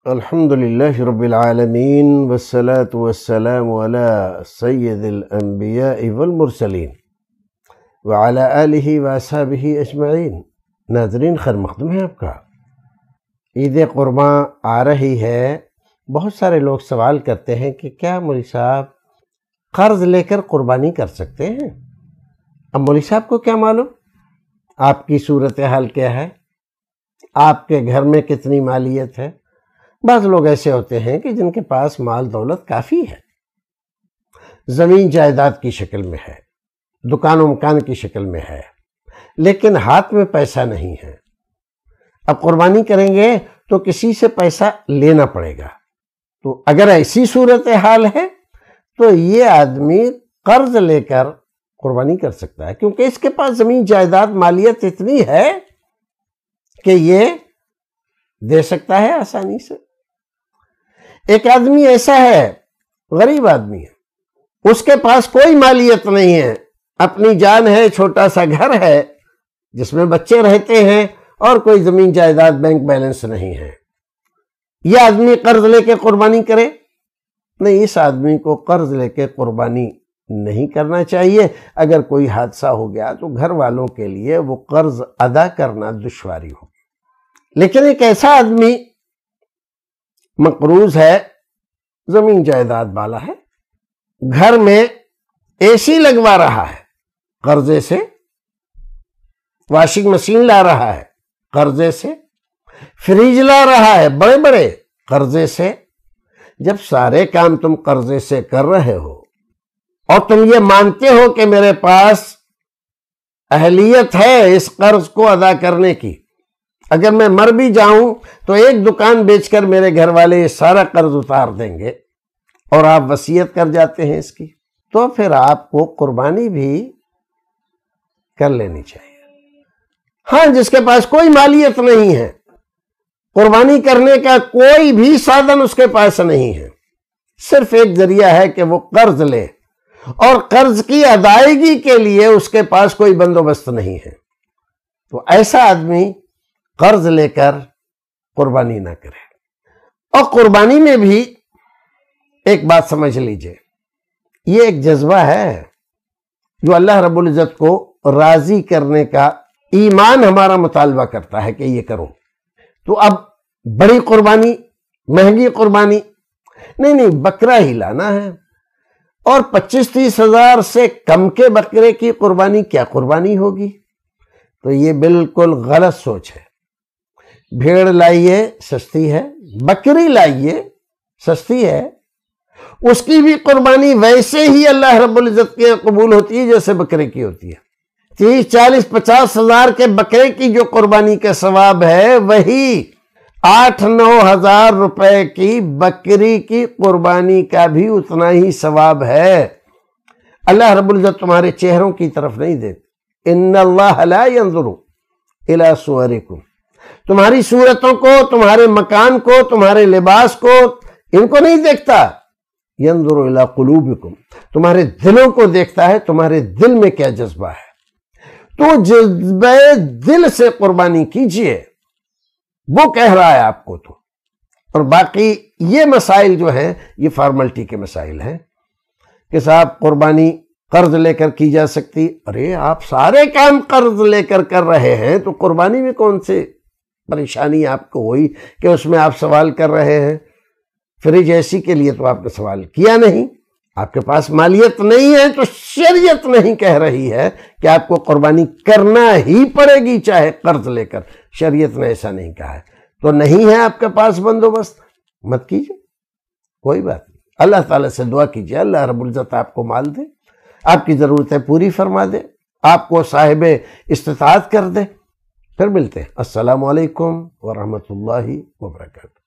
الحمد للہ رب العالمین والصلاة والسلام علی سید الانبیاء والمرسلین وعلی آلہ واصحابہ اجمعین۔ ناظرین، خیر مقدم ہے آپ کا۔ عید قرباں آ رہی ہے۔ بہت سارے لوگ سوال کرتے ہیں کہ کیا مولوی صاحب قرض لے کر قربانی کر سکتے ہیں؟ اب مولوی صاحب کو کیا معلوم آپ کی صورتحال کیا ہے، آپ کے گھر میں کتنی مالیت ہے۔ بعض لوگ ایسے ہوتے ہیں کہ جن کے پاس مال دولت کافی ہے، زمین جائیداد کی شکل میں ہے، دکان و مکان کی شکل میں ہے، لیکن ہاتھ میں پیسہ نہیں ہے۔ اب قربانی کریں گے تو کسی سے پیسہ لینا پڑے گا۔ تو اگر ایسی صورتحال ہے تو یہ آدمی قرض لے کر قربانی کر سکتا ہے، کیونکہ اس کے پاس زمین جائیداد مالیت اتنی ہے کہ یہ دے سکتا ہے آسانی سے۔ ایک آدمی ایسا ہے، غریب آدمی ہے، اس کے پاس کوئی مالیت نہیں ہے، اپنی جان ہے، چھوٹا سا گھر ہے جس میں بچے رہتے ہیں اور کوئی زمین جائیداد بینک بیلنس نہیں ہے۔ یہ آدمی قرض لے کے قربانی کرے؟ نہیں، اس آدمی کو قرض لے کے قربانی نہیں کرنا چاہیے۔ اگر کوئی حادثہ ہو گیا تو گھر والوں کے لیے وہ قرض ادا کرنا دشواری ہوگی۔ لیکن ایک ایسا آدمی مقروض ہے، زمین جائیداد والا ہے، گھر میں اے سی لگوا رہا ہے قرضے سے، واشنگ مشین لا رہا ہے قرضے سے، فریج لا رہا ہے بڑے بڑے قرضے سے۔ جب سارے کام تم قرضے سے کر رہے ہو اور تم یہ مانتے ہو کہ میرے پاس اہلیت ہے اس قرض کو ادا کرنے کی، اگر میں مر بھی جاؤں تو ایک دکان بیچ کر میرے گھر والے یہ سارا قرض اتار دیں گے، اور آپ وصیت کر جاتے ہیں اس کی، تو پھر آپ کو قربانی بھی کر لینی چاہیے۔ ہاں، جس کے پاس کوئی مالیت نہیں ہے، قربانی کرنے کا کوئی بھی سادن اس کے پاس نہیں ہے، صرف ایک ذریعہ ہے کہ وہ قرض لے، اور قرض کی ادائیگی کے لیے اس کے پاس کوئی بندوبست نہیں ہے، تو ایسا آدمی قرض لے کر قربانی نہ کرے۔ اور قربانی میں بھی ایک بات سمجھ لیجئے، یہ ایک جذبہ ہے جو اللہ رب العزت کو راضی کرنے کا ایمان ہمارا مطالبہ کرتا ہے کہ یہ کرو۔ تو اب بڑی قربانی، مہنگی قربانی نہیں، بکرا ہی لانا ہے، اور 25-30 ہزار سے کم کے بکرے کی قربانی کیا قربانی ہوگی؟ تو یہ بالکل غلط سوچ ہے۔ بھیڑ لائیے سستی ہے، بکری لائیے سستی ہے، اس کی بھی قربانی ویسے ہی اللہ رب العزت کے قبول ہوتی ہے جیسے بکرے کی ہوتی ہے۔ 30-40-50 ہزار کے بکرے کی جو قربانی کا ثواب ہے، وہی 8-9 ہزار روپے کی بکری کی قربانی کا بھی اتنا ہی ثواب ہے۔ اللہ رب العزت تمہارے چہروں کی طرف نہیں دیتے۔ ان اللہ لا ينظر الى صورکم، تمہاری صورتوں کو، تمہارے مکان کو، تمہارے لباس کو، ان کو نہیں دیکھتا۔ ينظر الى قلوبکم، تمہارے دلوں کو دیکھتا ہے، تمہارے دل میں کیا جذبہ ہے۔ تو جذبہ دل سے قربانی کیجئے، وہ کہہ رہا ہے آپ کو تو۔ اور باقی یہ مسائل جو ہیں یہ فارملٹی کے مسائل ہیں کہ صاحب قربانی قرض لے کر کی جا سکتی۔ ارے آپ سارے کام قرض لے کر کر رہے ہیں تو قربانی میں کون سے پریشانی آپ کو ہوئی کہ اس میں آپ سوال کر رہے ہیں؟ فریج ایسی کے لیے تو آپ نے سوال کیا نہیں۔ آپ کے پاس مالیت نہیں ہے تو شریعت نہیں کہہ رہی ہے کہ آپ کو قربانی کرنا ہی پڑے گی چاہے قرض لے کر، شریعت نے ایسا نہیں کہا ہے۔ تو نہیں ہے آپ کے پاس بندوبست، مت کیجئے، کوئی بات نہیں۔ اللہ تعالیٰ سے دعا کیجئے اللہ رب العزت آپ کو مال دے، آپ کی ضرورتیں پوری فرما دے، آپ کو صاحب استطاعت کر دے۔ پھر ملتے ہیں۔ السلام علیکم ورحمۃ اللہ وبرکاتہ۔